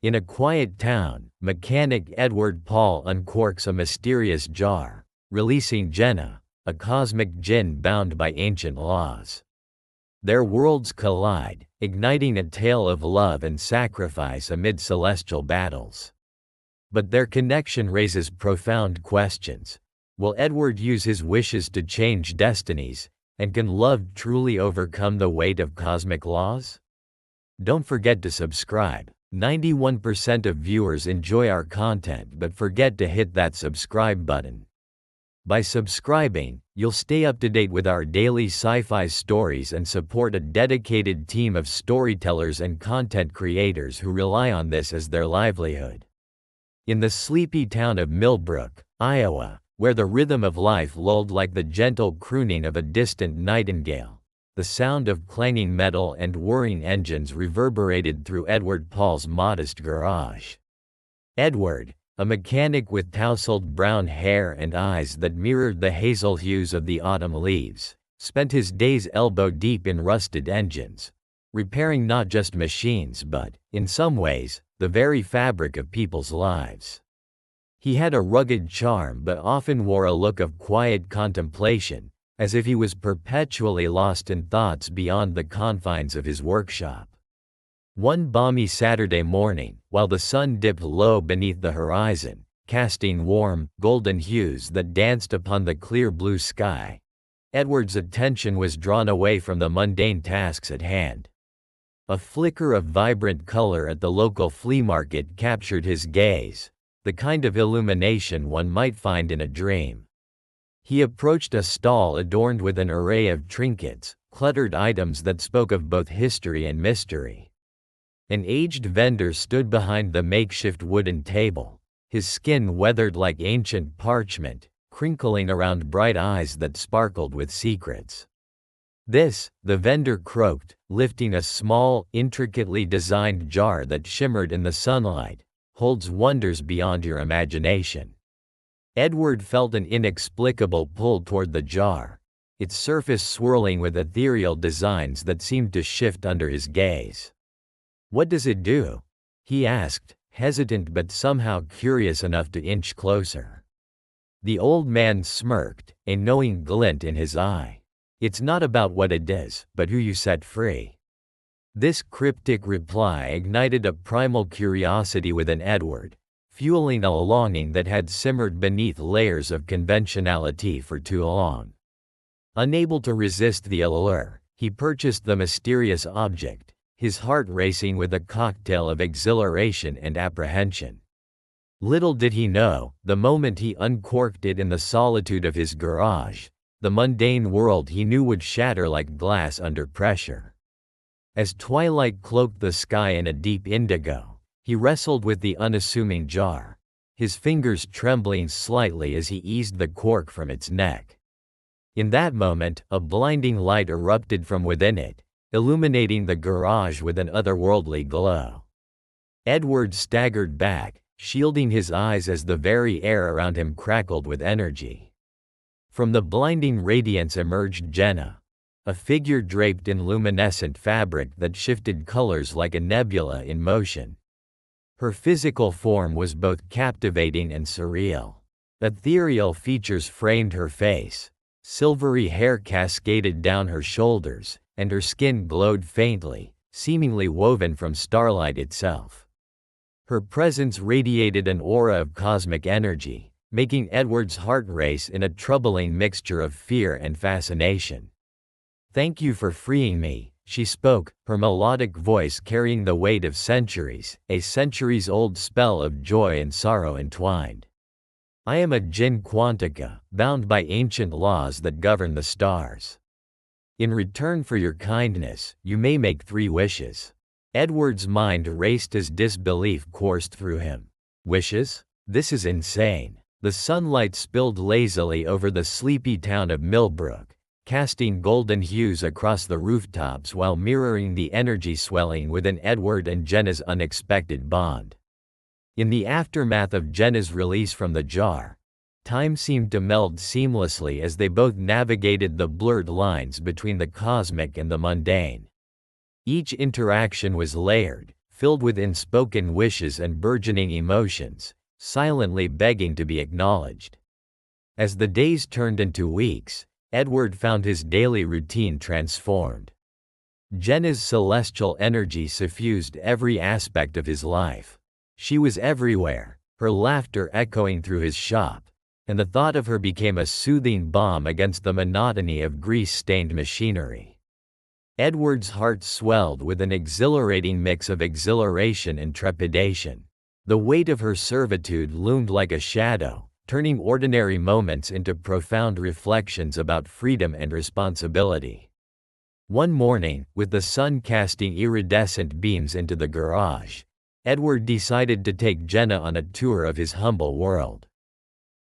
In a quiet town, mechanic Edward Paul uncorks a mysterious jar, releasing Jenna, a cosmic djinn bound by ancient laws. Their worlds collide, igniting a tale of love and sacrifice amid celestial battles. But their connection raises profound questions. Will Edward use his wishes to change destinies, and can love truly overcome the weight of cosmic laws? Don't forget to subscribe. 91% of viewers enjoy our content but forget to hit that subscribe button. By subscribing, you'll stay up to date with our daily sci-fi stories and support a dedicated team of storytellers and content creators who rely on this as their livelihood. In the sleepy town of Millbrook, Iowa, where the rhythm of life lulled like the gentle crooning of a distant nightingale, the sound of clanging metal and whirring engines reverberated through Edward Paul's modest garage. Edward, a mechanic with tousled brown hair and eyes that mirrored the hazel hues of the autumn leaves, spent his days elbow-deep in rusted engines, repairing not just machines but, in some ways, the very fabric of people's lives. He had a rugged charm but often wore a look of quiet contemplation, as if he was perpetually lost in thoughts beyond the confines of his workshop. One balmy Saturday morning, while the sun dipped low beneath the horizon, casting warm, golden hues that danced upon the clear blue sky, Edward's attention was drawn away from the mundane tasks at hand. A flicker of vibrant color at the local flea market captured his gaze, the kind of illumination one might find in a dream. He approached a stall adorned with an array of trinkets, cluttered items that spoke of both history and mystery. An aged vendor stood behind the makeshift wooden table, his skin weathered like ancient parchment, crinkling around bright eyes that sparkled with secrets. "This," the vendor croaked, lifting a small, intricately designed jar that shimmered in the sunlight, "holds wonders beyond your imagination." Edward felt an inexplicable pull toward the jar, its surface swirling with ethereal designs that seemed to shift under his gaze. "What does it do?" he asked, hesitant but somehow curious enough to inch closer. The old man smirked, a knowing glint in his eye. "It's not about what it does, but who you set free." This cryptic reply ignited a primal curiosity within Edward, fueling a longing that had simmered beneath layers of conventionality for too long. Unable to resist the allure, he purchased the mysterious object, his heart racing with a cocktail of exhilaration and apprehension. Little did he know, the moment he uncorked it in the solitude of his garage, the mundane world he knew would shatter like glass under pressure. As twilight cloaked the sky in a deep indigo, he wrestled with the unassuming jar, his fingers trembling slightly as he eased the cork from its neck. In that moment, a blinding light erupted from within it, illuminating the garage with an otherworldly glow. Edward staggered back, shielding his eyes as the very air around him crackled with energy. From the blinding radiance emerged Jenna, a figure draped in luminescent fabric that shifted colors like a nebula in motion. Her physical form was both captivating and surreal. Ethereal features framed her face, silvery hair cascaded down her shoulders, and her skin glowed faintly, seemingly woven from starlight itself. Her presence radiated an aura of cosmic energy, making Edward's heart race in a troubling mixture of fear and fascination. "Thank you for freeing me," she spoke, her melodic voice carrying the weight of centuries, a centuries-old spell of joy and sorrow entwined. "I am a Jinn Quantica, bound by ancient laws that govern the stars. In return for your kindness, you may make 3 wishes." Edward's mind raced as disbelief coursed through him. "Wishes? This is insane." The sunlight spilled lazily over the sleepy town of Millbrook, casting golden hues across the rooftops while mirroring the energy swelling within Edward and Jenna's unexpected bond. In the aftermath of Jenna's release from the jar, time seemed to meld seamlessly as they both navigated the blurred lines between the cosmic and the mundane. Each interaction was layered, filled with unspoken wishes and burgeoning emotions, silently begging to be acknowledged. As the days turned into weeks, Edward found his daily routine transformed. Jenna's celestial energy suffused every aspect of his life. She was everywhere, her laughter echoing through his shop, and the thought of her became a soothing balm against the monotony of grease-stained machinery. Edward's heart swelled with an exhilarating mix of exhilaration and trepidation. The weight of her servitude loomed like a shadow, turning ordinary moments into profound reflections about freedom and responsibility. One morning, with the sun casting iridescent beams into the garage, Edward decided to take Jenna on a tour of his humble world.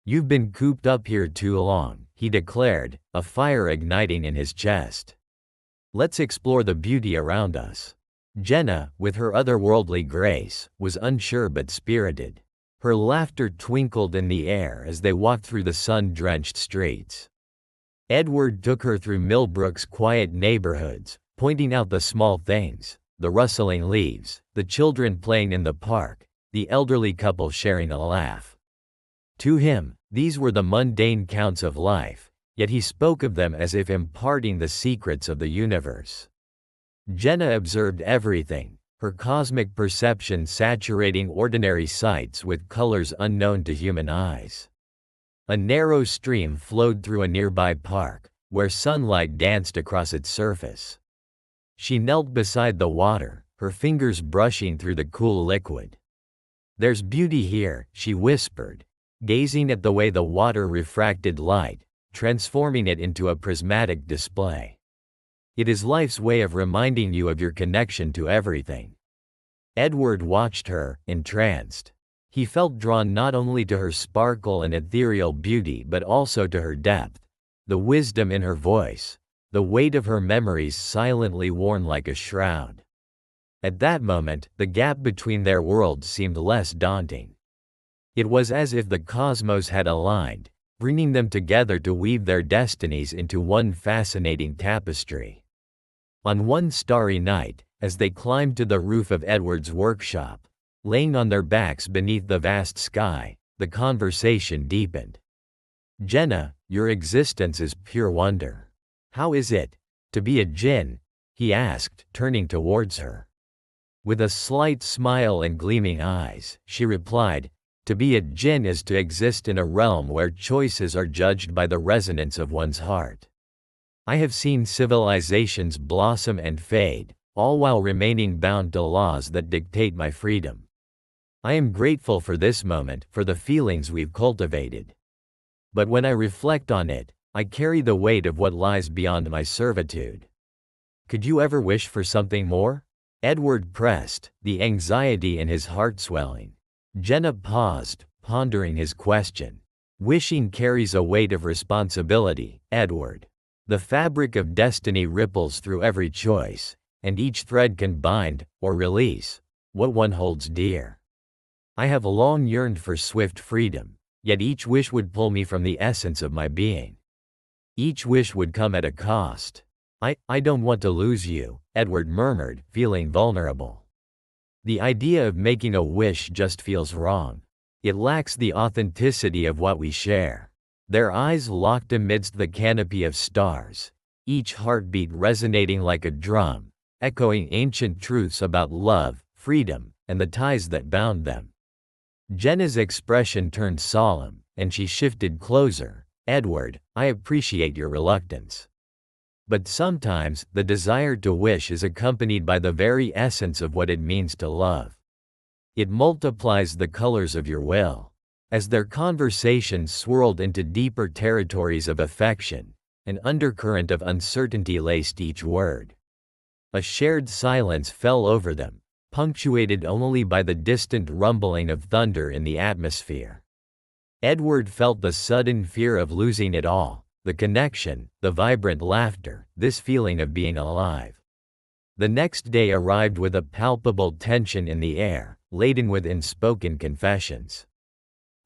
"You've been cooped up here too long," he declared, a fire igniting in his chest. "Let's explore the beauty around us." Jenna, with her otherworldly grace, was unsure but spirited. Her laughter twinkled in the air as they walked through the sun-drenched streets. Edward took her through Millbrook's quiet neighborhoods, pointing out the small things, the rustling leaves, the children playing in the park, the elderly couple sharing a laugh. To him, these were the mundane counts of life, yet he spoke of them as if imparting the secrets of the universe. Jenna observed everything, her cosmic perception saturating ordinary sights with colors unknown to human eyes. A narrow stream flowed through a nearby park, where sunlight danced across its surface. She knelt beside the water, her fingers brushing through the cool liquid. "There's beauty here," she whispered, gazing at the way the water refracted light, transforming it into a prismatic display. "It is life's way of reminding you of your connection to everything." Edward watched her, entranced. He felt drawn not only to her sparkle and ethereal beauty but also to her depth, the wisdom in her voice, the weight of her memories silently worn like a shroud. At that moment, the gap between their worlds seemed less daunting. It was as if the cosmos had aligned, bringing them together to weave their destinies into one fascinating tapestry. On one starry night, as they climbed to the roof of Edward's workshop, laying on their backs beneath the vast sky, the conversation deepened. "Jenna, your existence is pure wonder. How is it to be a djinn?" he asked, turning towards her. With a slight smile and gleaming eyes, she replied, "To be a djinn is to exist in a realm where choices are judged by the resonance of one's heart. I have seen civilizations blossom and fade, all while remaining bound to laws that dictate my freedom. I am grateful for this moment, for the feelings we've cultivated. But when I reflect on it, I carry the weight of what lies beyond my servitude. Could you ever wish for something more?" Edward pressed, the anxiety in his heart swelling. Jenna paused, pondering his question. "Wishing carries a weight of responsibility, Edward. The fabric of destiny ripples through every choice, and each thread can bind, or release, what one holds dear. I have long yearned for swift freedom, yet each wish would pull me from the essence of my being. Each wish would come at a cost. I don't want to lose you," Edward murmured, feeling vulnerable. "The idea of making a wish just feels wrong. It lacks the authenticity of what we share." Their eyes locked amidst the canopy of stars, each heartbeat resonating like a drum, echoing ancient truths about love, freedom, and the ties that bound them. Jenna's expression turned solemn, and she shifted closer. "Edward, I appreciate your reluctance. But sometimes, the desire to wish is accompanied by the very essence of what it means to love. It multiplies the colors of your will." As their conversation swirled into deeper territories of affection, an undercurrent of uncertainty laced each word. A shared silence fell over them, punctuated only by the distant rumbling of thunder in the atmosphere. Edward felt the sudden fear of losing it all, the connection, the vibrant laughter, this feeling of being alive. The next day arrived with a palpable tension in the air, laden with unspoken confessions.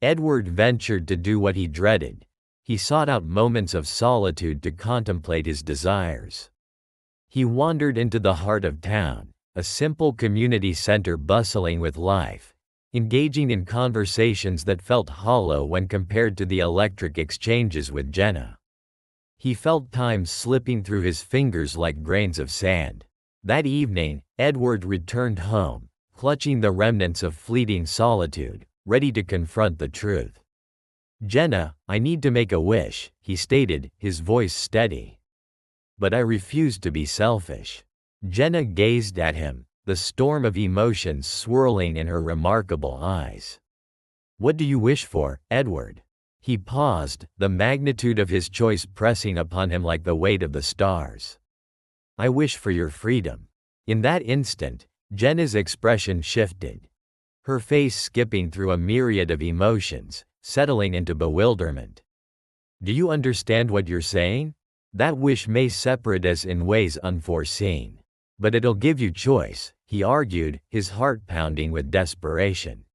Edward ventured to do what he dreaded. He sought out moments of solitude to contemplate his desires. He wandered into the heart of town, a simple community center bustling with life, engaging in conversations that felt hollow when compared to the electric exchanges with Jenna. He felt time slipping through his fingers like grains of sand. That evening, Edward returned home, clutching the remnants of fleeting solitude, ready to confront the truth. "Jenna, I need to make a wish," he stated, his voice steady. "But I refuse to be selfish." Jenna gazed at him, the storm of emotions swirling in her remarkable eyes. "What do you wish for, Edward?" He paused, the magnitude of his choice pressing upon him like the weight of the stars. "I wish for your freedom." In that instant, Jenna's expression shifted, her face skipping through a myriad of emotions, settling into bewilderment. "Do you understand what you're saying? That wish may separate us in ways unforeseen. But it'll give you choice," he argued, his heart pounding with desperation.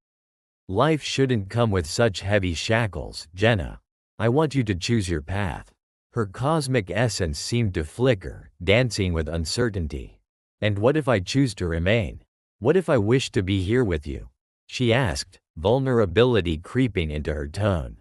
"Life shouldn't come with such heavy shackles, Jenna. I want you to choose your path." Her cosmic essence seemed to flicker, dancing with uncertainty. "And what if I choose to remain? What if I wish to be here with you?" she asked, vulnerability creeping into her tone.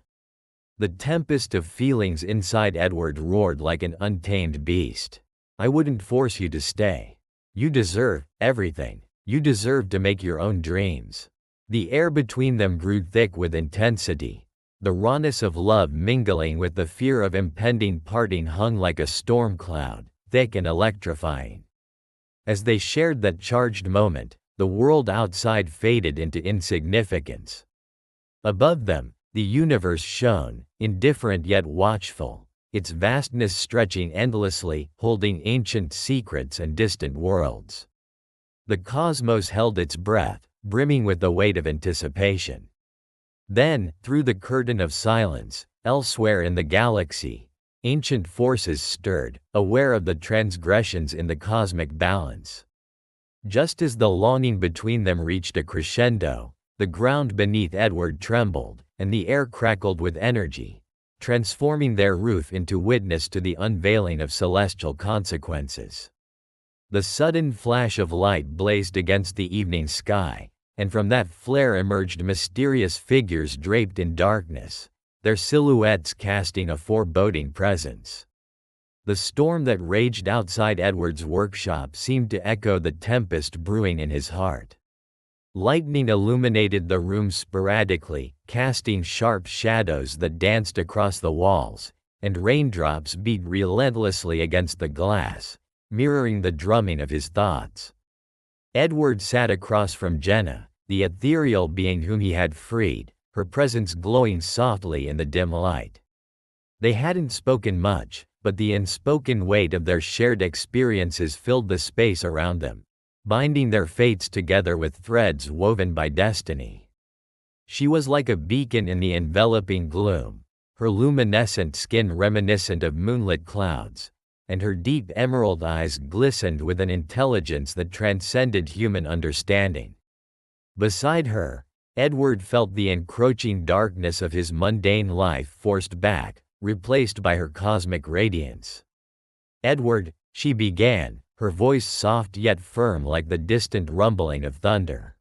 The tempest of feelings inside Edward roared like an untamed beast. "I wouldn't force you to stay. You deserve everything. You deserve to make your own dreams." The air between them grew thick with intensity. The rawness of love mingling with the fear of impending parting hung like a storm cloud, thick and electrifying. As they shared that charged moment, the world outside faded into insignificance. Above them, the universe shone, indifferent yet watchful, its vastness stretching endlessly, holding ancient secrets and distant worlds. The cosmos held its breath, brimming with the weight of anticipation. Then, through the curtain of silence, elsewhere in the galaxy, ancient forces stirred, aware of the transgressions in the cosmic balance. Just as the longing between them reached a crescendo, the ground beneath Edward trembled, and the air crackled with energy, transforming their roof into witness to the unveiling of celestial consequences. The sudden flash of light blazed against the evening sky, and from that flare emerged mysterious figures draped in darkness, their silhouettes casting a foreboding presence. The storm that raged outside Edward's workshop seemed to echo the tempest brewing in his heart. Lightning illuminated the room sporadically, casting sharp shadows that danced across the walls, and raindrops beat relentlessly against the glass, mirroring the drumming of his thoughts. Edward sat across from Jenna, the ethereal being whom he had freed, her presence glowing softly in the dim light. They hadn't spoken much, but the unspoken weight of their shared experiences filled the space around them, binding their fates together with threads woven by destiny. She was like a beacon in the enveloping gloom, her luminescent skin reminiscent of moonlit clouds, and her deep emerald eyes glistened with an intelligence that transcended human understanding. Beside her, Edward felt the encroaching darkness of his mundane life forced back, replaced by her cosmic radiance. "Edward," she began, her voice soft yet firm like the distant rumbling of thunder.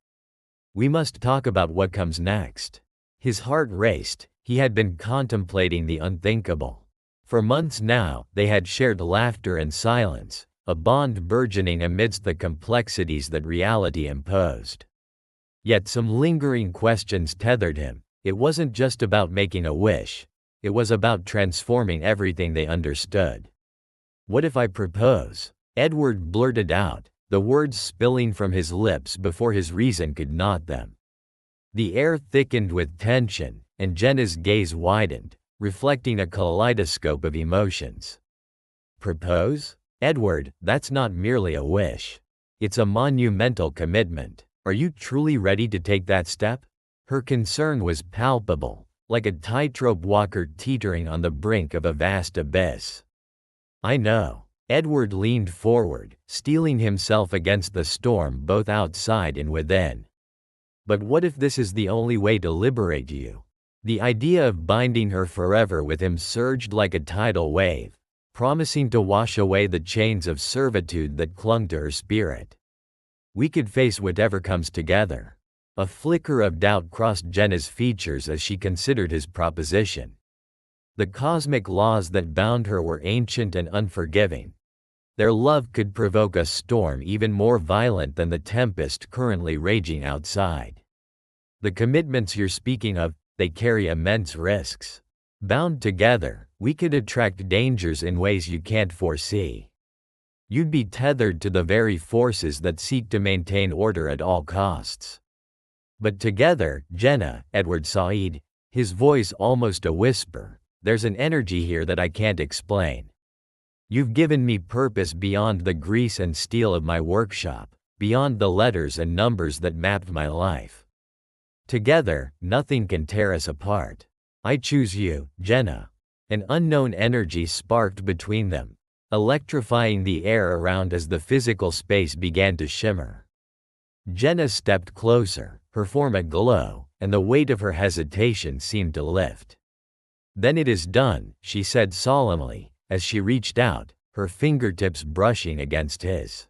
"We must talk about what comes next." His heart raced, he had been contemplating the unthinkable. For months now, they had shared laughter and silence, a bond burgeoning amidst the complexities that reality imposed. Yet some lingering questions tethered him. It wasn't just about making a wish, it was about transforming everything they understood. "What if I propose?" Edward blurted out, the words spilling from his lips before his reason could knot them. The air thickened with tension, and Jenna's gaze widened, reflecting a kaleidoscope of emotions. "Propose? Edward, that's not merely a wish. It's a monumental commitment. Are you truly ready to take that step?" Her concern was palpable, like a tightrope walker teetering on the brink of a vast abyss. "I know." Edward leaned forward, steeling himself against the storm both outside and within. "But what if this is the only way to liberate you?" The idea of binding her forever with him surged like a tidal wave, promising to wash away the chains of servitude that clung to her spirit. We could face whatever comes together. A flicker of doubt crossed Jenna's features as she considered his proposition. The cosmic laws that bound her were ancient and unforgiving. Their love could provoke a storm even more violent than the tempest currently raging outside. The commitments you're speaking of, they carry immense risks. Bound together, we could attract dangers in ways you can't foresee. You'd be tethered to the very forces that seek to maintain order at all costs. But together, Jenna, Edward sighed, his voice almost a whisper, there's an energy here that I can't explain. You've given me purpose beyond the grease and steel of my workshop, beyond the letters and numbers that mapped my life. Together, nothing can tear us apart. I choose you, Jenna. An unknown energy sparked between them, electrifying the air around as the physical space began to shimmer. Jenna stepped closer, her form aglow, and the weight of her hesitation seemed to lift. Then it is done, she said solemnly, as she reached out, her fingertips brushing against his.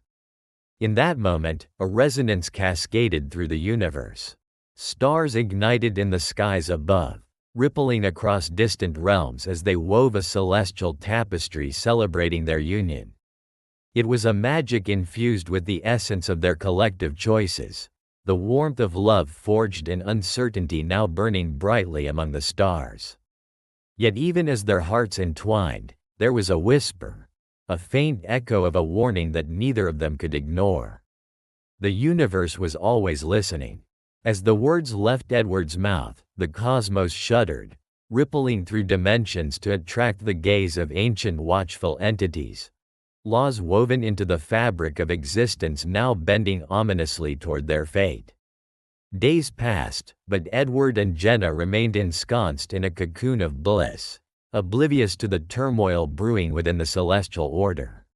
In that moment, a resonance cascaded through the universe. Stars ignited in the skies above, rippling across distant realms as they wove a celestial tapestry celebrating their union. It was a magic infused with the essence of their collective choices, the warmth of love forged in uncertainty now burning brightly among the stars. Yet even as their hearts entwined, there was a whisper, a faint echo of a warning that neither of them could ignore. The universe was always listening. As the words left Edward's mouth, the cosmos shuddered, rippling through dimensions to attract the gaze of ancient watchful entities. Laws woven into the fabric of existence now bending ominously toward their fate. Days passed, but Edward and Jenna remained ensconced in a cocoon of bliss, oblivious to the turmoil brewing within the celestial order.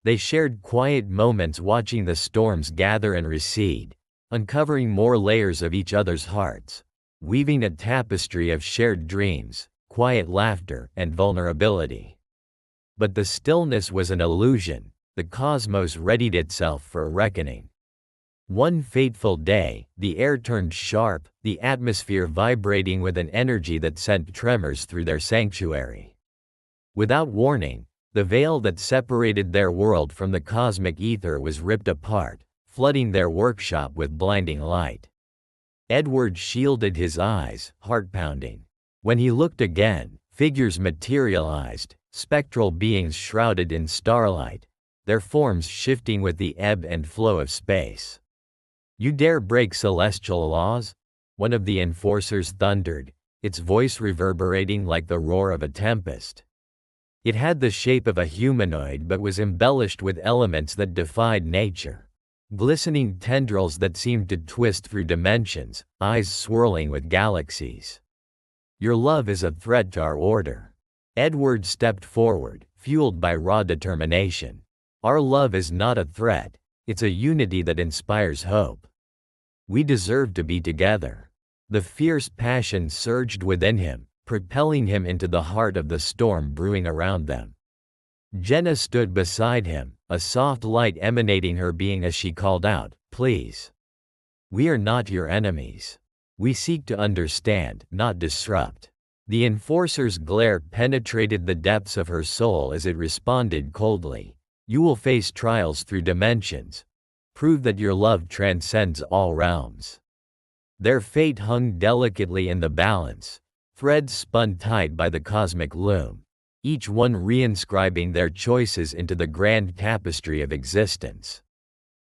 They shared quiet moments watching the storms gather and recede, uncovering more layers of each other's hearts, weaving a tapestry of shared dreams, quiet laughter, and vulnerability. But the stillness was an illusion, the cosmos readied itself for a reckoning. One fateful day, the air turned sharp, the atmosphere vibrating with an energy that sent tremors through their sanctuary. Without warning, the veil that separated their world from the cosmic ether was ripped apart, flooding their workshop with blinding light. Edward shielded his eyes, heart-pounding. When he looked again, figures materialized, spectral beings shrouded in starlight, their forms shifting with the ebb and flow of space. You dare break celestial laws? One of the enforcers thundered, its voice reverberating like the roar of a tempest. It had the shape of a humanoid but was embellished with elements that defied nature. Glistening tendrils that seemed to twist through dimensions, eyes swirling with galaxies. Your love is a threat to our order. Edward stepped forward, fueled by raw determination. Our love is not a threat, it's a unity that inspires hope. We deserve to be together. The fierce passion surged within him, propelling him into the heart of the storm brewing around them. Jenna stood beside him, a soft light emanating her being as she called out, "Please. We are not your enemies. We seek to understand, not disrupt." The enforcer's glare penetrated the depths of her soul as it responded coldly. You will face trials through dimensions. Prove that your love transcends all realms. Their fate hung delicately in the balance, threads spun tight by the cosmic loom, each one reinscribing their choices into the grand tapestry of existence.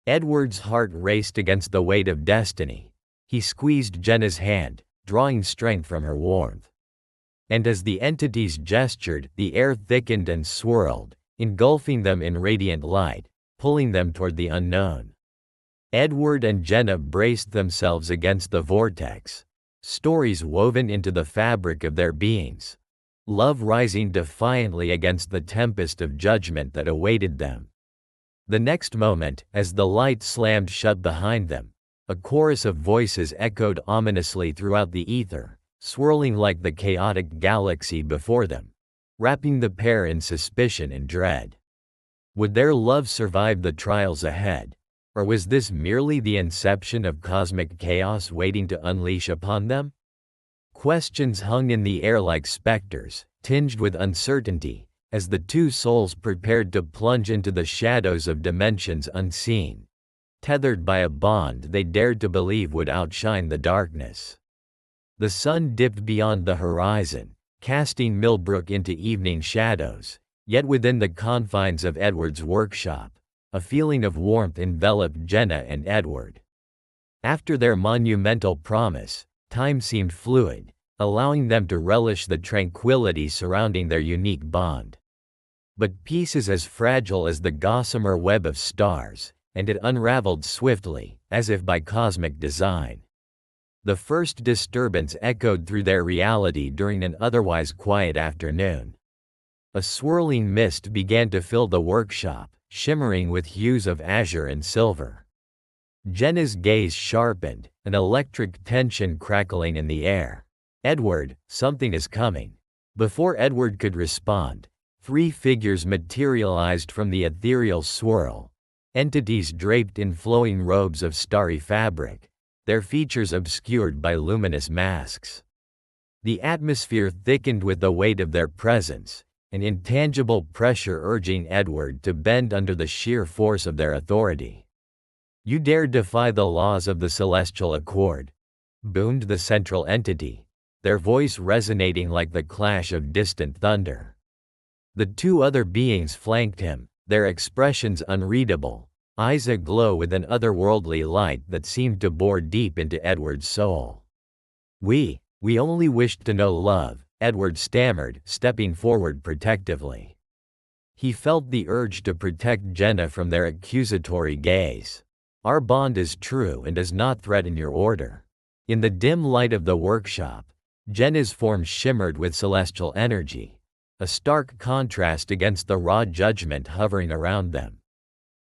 Edward's heart raced against the weight of destiny. He squeezed Jenna's hand, drawing strength from her warmth. And as the entities gestured, the air thickened and swirled, engulfing them in radiant light, pulling them toward the unknown. Edward and Jenna braced themselves against the vortex, stories woven into the fabric of their beings, love rising defiantly against the tempest of judgment that awaited them. The next moment, as the light slammed shut behind them, a chorus of voices echoed ominously throughout the ether, swirling like the chaotic galaxy before them, wrapping the pair in suspicion and dread. Would their love survive the trials ahead? Or was this merely the inception of cosmic chaos waiting to unleash upon them? Questions hung in the air like specters, tinged with uncertainty, as the two souls prepared to plunge into the shadows of dimensions unseen, tethered by a bond they dared to believe would outshine the darkness. The sun dipped beyond the horizon, casting Millbrook into evening shadows, yet within the confines of Edward's workshop, a feeling of warmth enveloped Jenna and Edward. After their monumental promise, time seemed fluid, allowing them to relish the tranquility surrounding their unique bond. But peace is as fragile as the gossamer web of stars, and it unraveled swiftly, as if by cosmic design. The first disturbance echoed through their reality during an otherwise quiet afternoon. A swirling mist began to fill the workshop, shimmering with hues of azure and silver. Jenna's gaze sharpened, an electric tension crackling in the air. "Edward, something is coming." Before Edward could respond, three figures materialized from the ethereal swirl, entities draped in flowing robes of starry fabric, their features obscured by luminous masks. The atmosphere thickened with the weight of their presence, an intangible pressure urging Edward to bend under the sheer force of their authority. "You dare defy the laws of the celestial accord," boomed the central entity, their voice resonating like the clash of distant thunder. The two other beings flanked him, their expressions unreadable, eyes aglow with an otherworldly light that seemed to bore deep into Edward's soul. We only wished to know love," Edward stammered, stepping forward protectively. He felt the urge to protect Jenna from their accusatory gaze. "Our bond is true and does not threaten your order." In the dim light of the workshop, Jenna's form shimmered with celestial energy, a stark contrast against the raw judgment hovering around them.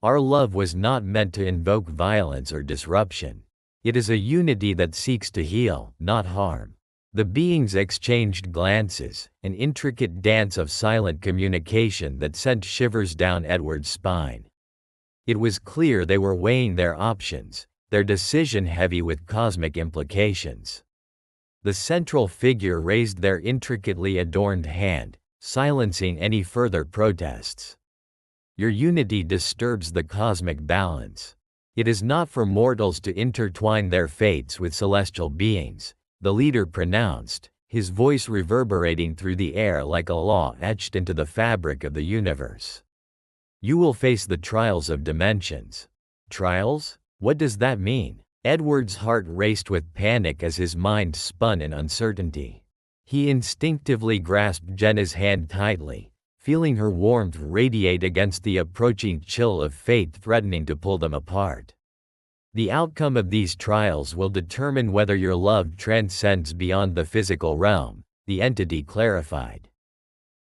"Our love was not meant to invoke violence or disruption. It is a unity that seeks to heal, not harm." The beings exchanged glances, an intricate dance of silent communication that sent shivers down Edward's spine. It was clear they were weighing their options, their decision heavy with cosmic implications. The central figure raised their intricately adorned hand, silencing any further protests. "Your unity disturbs the cosmic balance. It is not for mortals to intertwine their fates with celestial beings," the leader pronounced, his voice reverberating through the air like a law etched into the fabric of the universe. "You will face the trials of dimensions." "Trials? What does that mean?" Edward's heart raced with panic as his mind spun in uncertainty. He instinctively grasped Jenna's hand tightly, feeling her warmth radiate against the approaching chill of fate threatening to pull them apart. "The outcome of these trials will determine whether your love transcends beyond the physical realm," the entity clarified.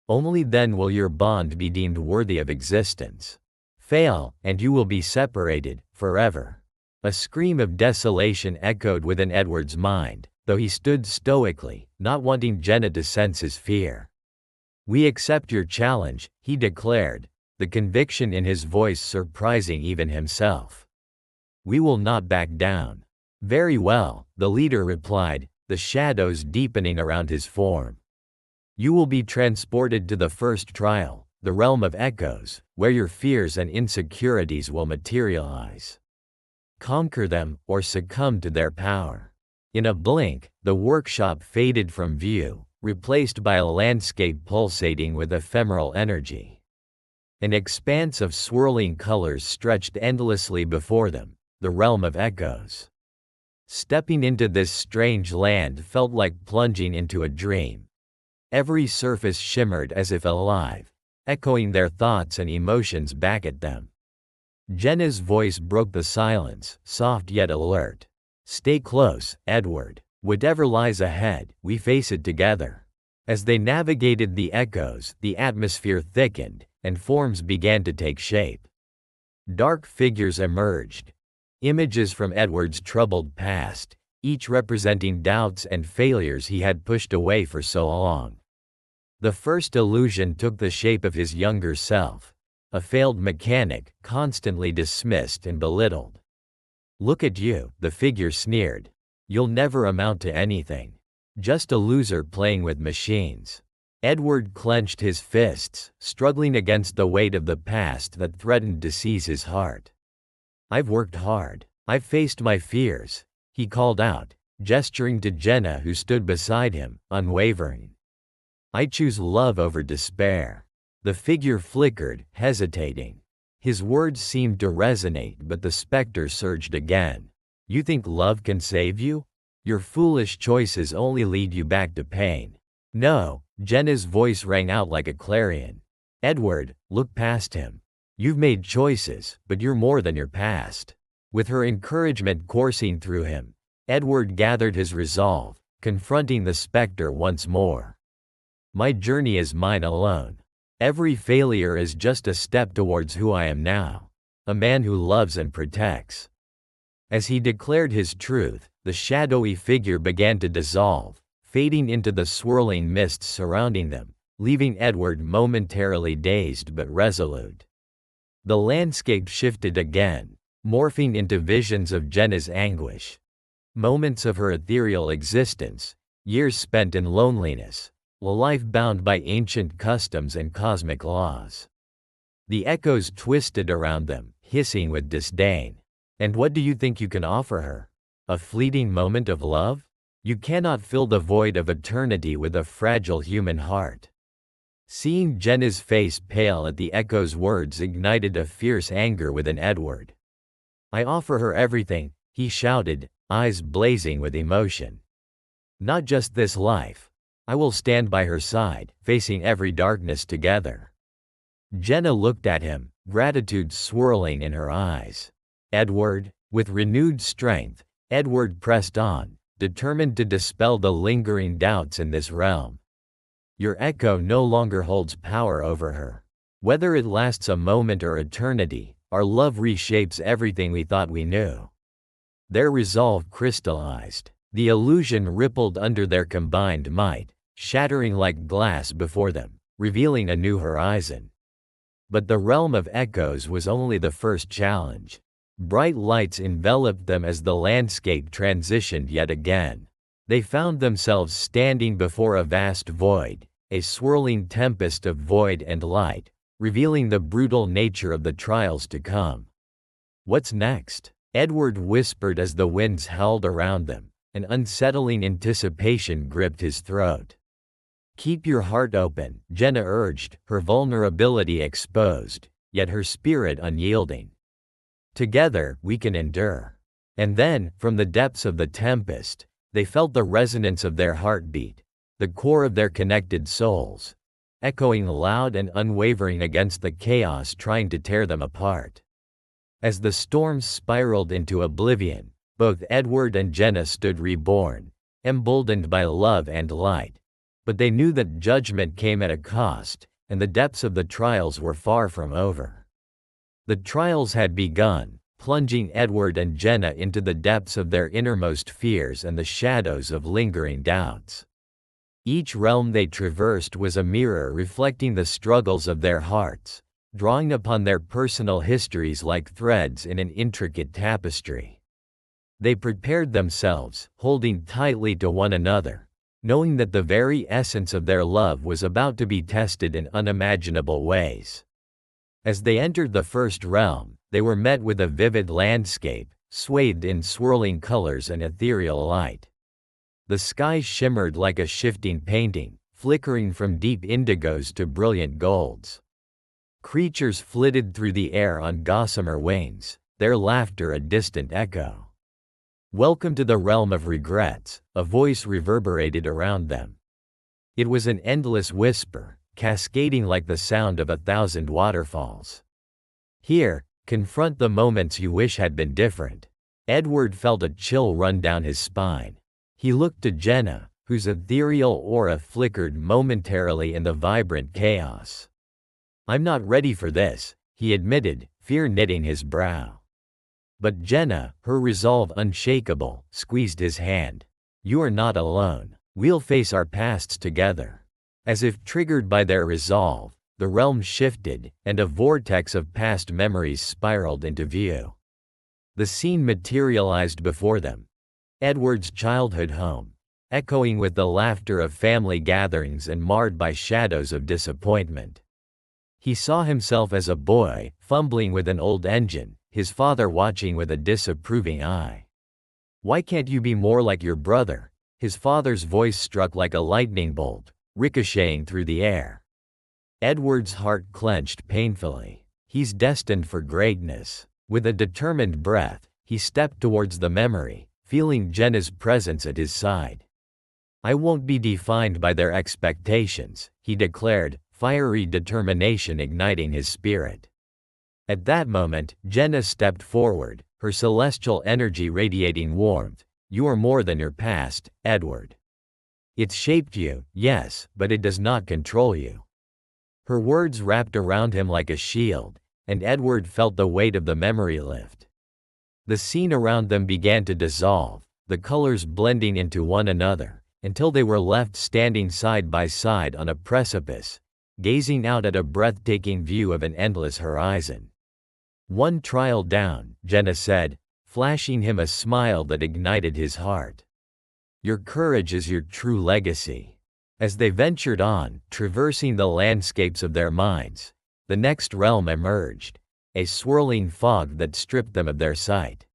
"Only then will your bond be deemed worthy of existence. Fail, and you will be separated, forever." A scream of desolation echoed within Edward's mind, though he stood stoically, not wanting Jenna to sense his fear. "We accept your challenge," he declared, the conviction in his voice surprising even himself. "We will not back down." "Very well," the leader replied, the shadows deepening around his form. "You will be transported to the first trial, the realm of echoes, where your fears and insecurities will materialize. Conquer them, or succumb to their power." In a blink, the workshop faded from view, replaced by a landscape pulsating with ephemeral energy. An expanse of swirling colors stretched endlessly before them, the realm of echoes. Stepping into this strange land felt like plunging into a dream. Every surface shimmered as if alive, echoing their thoughts and emotions back at them. Jenna's voice broke the silence, soft yet alert. "Stay close, Edward. Whatever lies ahead, we face it together." As they navigated the echoes, the atmosphere thickened, and forms began to take shape. Dark figures emerged, images from Edward's troubled past, each representing doubts and failures he had pushed away for so long. The first illusion took the shape of his younger self, a failed mechanic, constantly dismissed and belittled. "Look at you," the figure sneered. "You'll never amount to anything. Just a loser playing with machines." Edward clenched his fists, struggling against the weight of the past that threatened to seize his heart. "I've worked hard. I've faced my fears," he called out, gesturing to Jenna, who stood beside him, unwavering. "I choose love over despair." The figure flickered, hesitating. His words seemed to resonate, but the specter surged again. "You think love can save you? Your foolish choices only lead you back to pain." "No," Jenna's voice rang out like a clarion. "Edward, look past him. You've made choices, but you're more than your past." With her encouragement coursing through him, Edward gathered his resolve, confronting the specter once more. "My journey is mine alone. Every failure is just a step towards who I am now, a man who loves and protects." As he declared his truth, the shadowy figure began to dissolve, fading into the swirling mists surrounding them, leaving Edward momentarily dazed but resolute. The landscape shifted again, morphing into visions of Jenna's anguish. Moments of her ethereal existence, years spent in loneliness, a life bound by ancient customs and cosmic laws. The echoes twisted around them, hissing with disdain. "And what do you think you can offer her? A fleeting moment of love? You cannot fill the void of eternity with a fragile human heart." Seeing Jenna's face pale at the echo's words ignited a fierce anger within Edward. "I offer her everything," he shouted, eyes blazing with emotion. "Not just this life. I will stand by her side, facing every darkness together." Jenna looked at him, gratitude swirling in her eyes. "Edward," with renewed strength, Edward pressed on, determined to dispel the lingering doubts in this realm. "Your echo no longer holds power over her. Whether it lasts a moment or eternity, our love reshapes everything we thought we knew." Their resolve crystallized. The illusion rippled under their combined might, shattering like glass before them, revealing a new horizon. But the realm of echoes was only the first challenge. Bright lights enveloped them as the landscape transitioned yet again. They found themselves standing before a vast void, a swirling tempest of void and light, revealing the brutal nature of the trials to come. "What's next?" Edward whispered as the winds howled around them. An unsettling anticipation gripped his throat. "Keep your heart open," Jenna urged, her vulnerability exposed, yet her spirit unyielding. "Together, we can endure." And then, from the depths of the tempest, they felt the resonance of their heartbeat, the core of their connected souls, echoing loud and unwavering against the chaos trying to tear them apart. As the storms spiraled into oblivion, both Edward and Jenna stood reborn, emboldened by love and light. But they knew that judgment came at a cost, and the depths of the trials were far from over. The trials had begun, plunging Edward and Jenna into the depths of their innermost fears and the shadows of lingering doubts. Each realm they traversed was a mirror reflecting the struggles of their hearts, drawing upon their personal histories like threads in an intricate tapestry. They prepared themselves, holding tightly to one another, knowing that the very essence of their love was about to be tested in unimaginable ways. As they entered the first realm, they were met with a vivid landscape, swathed in swirling colors and ethereal light. The sky shimmered like a shifting painting, flickering from deep indigos to brilliant golds. Creatures flitted through the air on gossamer wings, their laughter a distant echo. "Welcome to the realm of regrets," a voice reverberated around them. It was an endless whisper, cascading like the sound of 1,000 waterfalls. "Here, confront the moments you wish had been different." Edward felt a chill run down his spine. He looked to Jenna, whose ethereal aura flickered momentarily in the vibrant chaos. "I'm not ready for this," he admitted, fear knitting his brow. But Jenna, her resolve unshakable, squeezed his hand. "You are not alone. We'll face our pasts together." As if triggered by their resolve, The realm shifted, and a vortex of past memories spiraled into view. The scene materialized before them. Edward's childhood home, echoing with the laughter of family gatherings and marred by shadows of disappointment. He saw himself as a boy, fumbling with an old engine, his father watching with a disapproving eye. "Why can't you be more like your brother?" His father's voice struck like a lightning bolt, ricocheting through the air. Edward's heart clenched painfully. He's destined for greatness. With a determined breath, he stepped towards the memory, feeling Jenna's presence at his side. "I won't be defined by their expectations," he declared, fiery determination igniting his spirit. At that moment, Jenna stepped forward, her celestial energy radiating warmth. "You are more than your past, Edward. It's shaped you, yes, but it does not control you." Her words wrapped around him like a shield, and Edward felt the weight of the memory lift. The scene around them began to dissolve, the colors blending into one another, until they were left standing side by side on a precipice, gazing out at a breathtaking view of an endless horizon. "One trial down," Jenna said, flashing him a smile that ignited his heart. "Your courage is your true legacy." As they ventured on, traversing the landscapes of their minds, the next realm emerged, a swirling fog that stripped them of their sight.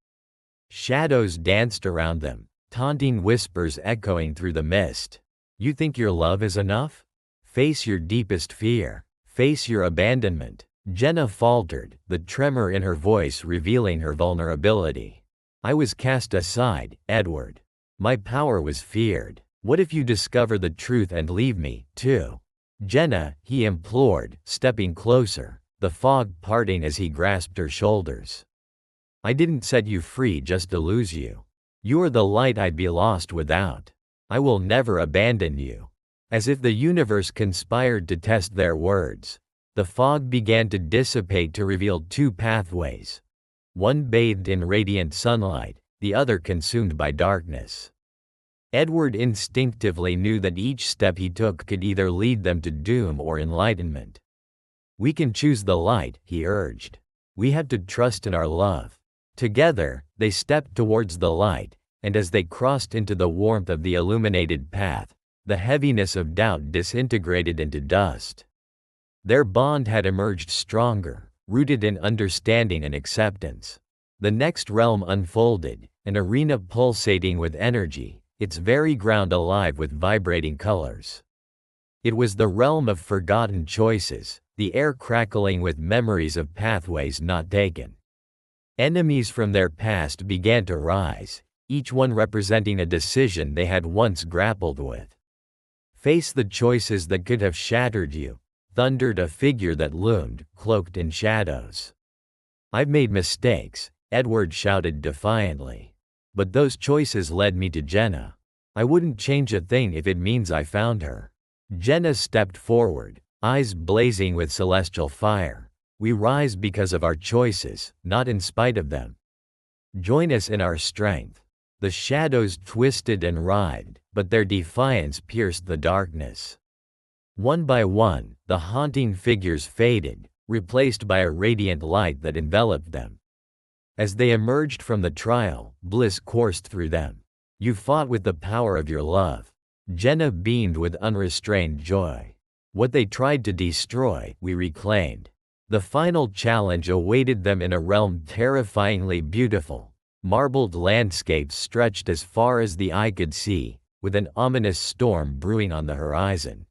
Shadows danced around them, taunting whispers echoing through the mist. "You think your love is enough? Face your deepest fear. Face your abandonment." Jenna faltered, the tremor in her voice revealing her vulnerability. "I was cast aside, Edward. My power was feared. What if you discover the truth and leave me, too?" "Jenna," he implored, stepping closer, the fog parting as he grasped her shoulders. "I didn't set you free just to lose you. You are the light I'd be lost without. I will never abandon you." As if the universe conspired to test their words, the fog began to dissipate to reveal two pathways. One bathed in radiant sunlight, the other consumed by darkness. Edward instinctively knew that each step he took could either lead them to doom or enlightenment. "We can choose the light," he urged. "We have to trust in our love." Together, they stepped towards the light, and as they crossed into the warmth of the illuminated path, the heaviness of doubt disintegrated into dust. Their bond had emerged stronger, rooted in understanding and acceptance. The next realm unfolded, an arena pulsating with energy, its very ground alive with vibrating colors. It was the realm of forgotten choices, the air crackling with memories of pathways not taken. Enemies from their past began to rise, each one representing a decision they had once grappled with. "Face the choices that could have shattered you," thundered a figure that loomed, cloaked in shadows. "I've made mistakes," Edward shouted defiantly. "But those choices led me to Jenna. I wouldn't change a thing if it means I found her." Jenna stepped forward, eyes blazing with celestial fire. "We rise because of our choices, not in spite of them. Join us in our strength." The shadows twisted and writhed, but their defiance pierced the darkness. One by one, the haunting figures faded, replaced by a radiant light that enveloped them. As they emerged from the trial, bliss coursed through them. "You fought with the power of your love." Jenna beamed with unrestrained joy. "What they tried to destroy, we reclaimed." The final challenge awaited them in a realm terrifyingly beautiful. Marbled landscapes stretched as far as the eye could see, with an ominous storm brewing on the horizon.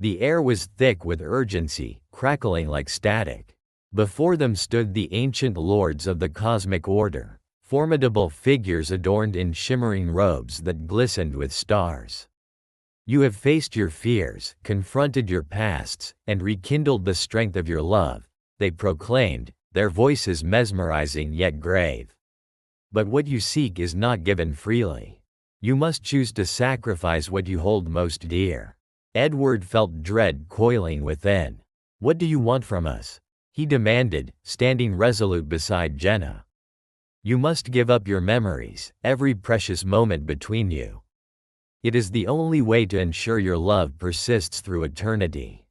The air was thick with urgency, crackling like static. Before them stood the ancient lords of the cosmic order, formidable figures adorned in shimmering robes that glistened with stars. "You have faced your fears, confronted your pasts, and rekindled the strength of your love," they proclaimed, their voices mesmerizing yet grave. "But what you seek is not given freely. You must choose to sacrifice what you hold most dear." Edward felt dread coiling within. "What do you want from us?" he demanded, standing resolute beside Jenna. "You must give up your memories, every precious moment between you. It is the only way to ensure your love persists through eternity."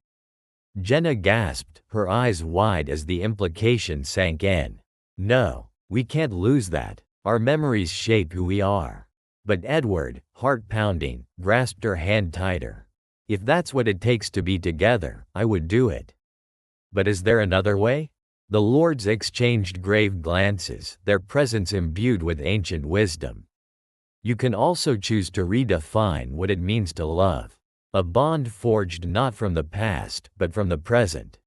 Jenna gasped, her eyes wide as the implication sank in. No, we can't lose that. Our memories shape who we are. But Edward, heart pounding, grasped her hand tighter. If that's what it takes to be together, I would do it. But is there another way? The lords exchanged grave glances, their presence imbued with ancient wisdom. You can also choose to redefine what it means to love. A bond forged not from the past, but from the present.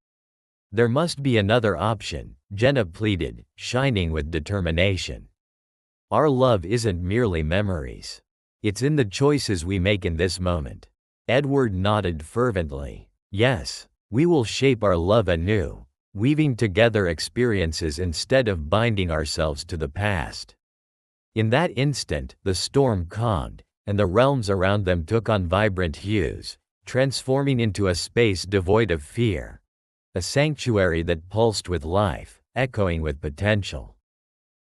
There must be another option, Jenna pleaded, shining with determination. Our love isn't merely memories. It's in the choices we make in this moment. Edward nodded fervently. Yes, we will shape our love anew, weaving together experiences instead of binding ourselves to the past. In that instant, the storm calmed, and the realms around them took on vibrant hues, transforming into a space devoid of fear. A sanctuary that pulsed with life, echoing with potential.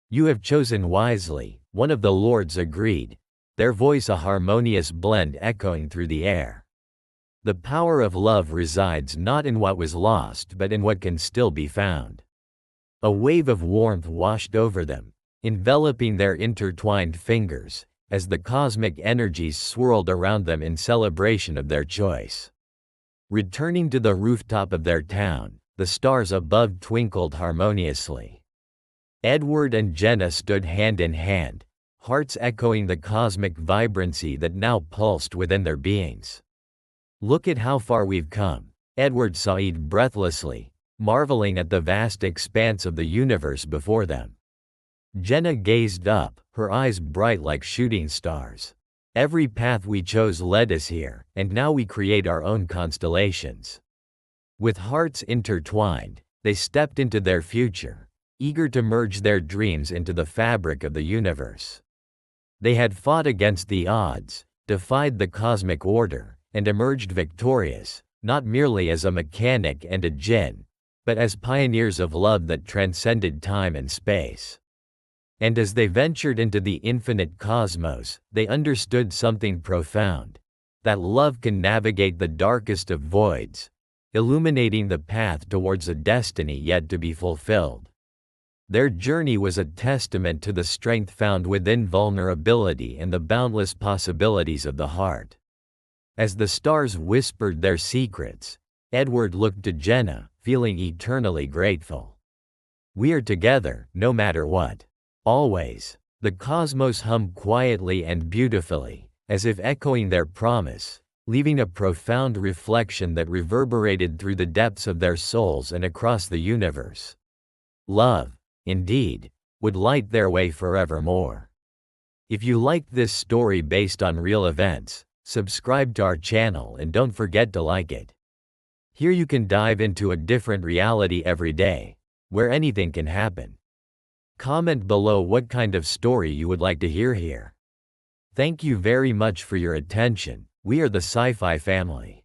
You have chosen wisely, one of the lords agreed, their voice a harmonious blend echoing through the air. The power of love resides not in what was lost but in what can still be found. A wave of warmth washed over them, enveloping their intertwined fingers, as the cosmic energies swirled around them in celebration of their choice. Returning to the rooftop of their town, the stars above twinkled harmoniously. Edward and Jenna stood hand in hand, hearts echoing the cosmic vibrancy that now pulsed within their beings. Look at how far we've come, Edward sighed breathlessly, marveling at the vast expanse of the universe before them. Jenna gazed up, her eyes bright like shooting stars. Every path we chose led us here, and now we create our own constellations. With hearts intertwined, they stepped into their future, eager to merge their dreams into the fabric of the universe. They had fought against the odds, defied the cosmic order, and emerged victorious, not merely as a mechanic and a djinn, but as pioneers of love that transcended time and space. And as they ventured into the infinite cosmos, they understood something profound, that love can navigate the darkest of voids, illuminating the path towards a destiny yet to be fulfilled. Their journey was a testament to the strength found within vulnerability and the boundless possibilities of the heart. As the stars whispered their secrets, Edward looked to Jenna, feeling eternally grateful. We are together, no matter what. Always. The cosmos hummed quietly and beautifully, as if echoing their promise, leaving a profound reflection that reverberated through the depths of their souls and across the universe. Love, indeed, would light their way forevermore. If you liked this story based on real events, subscribe to our channel and don't forget to like it. Here you can dive into a different reality every day, where anything can happen. Comment below what kind of story you would like to hear here. Thank you very much for your attention. We are the Sci-Fi family.